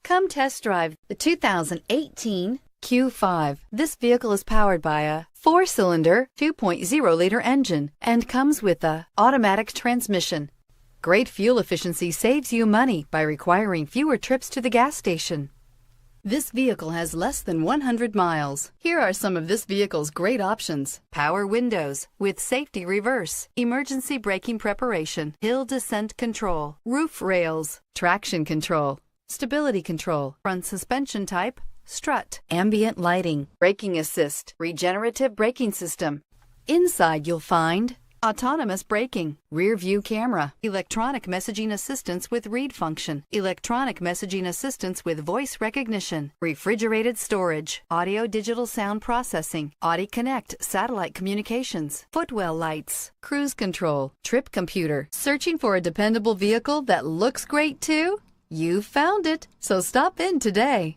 Come test drive the 2018 Q5. This vehicle is powered by a 4-cylinder, 2.0-liter engine and comes with a automatic transmission. Great fuel efficiency saves you money by requiring fewer trips to the gas station. This vehicle has less than 100 miles. Here are some of this vehicle's great options: power windows with safety reverse, emergency braking preparation, hill descent control, roof rails, traction control, stability control, front suspension type, strut, ambient lighting, braking assist, regenerative braking system. Inside you'll find autonomous braking, rear view camera, electronic messaging assistance with read function, electronic messaging assistance with voice recognition, refrigerated storage, audio digital sound processing, Audi Connect satellite communications, footwell lights, cruise control, trip computer. Searching for a dependable vehicle that looks great too? You found it, so stop in today.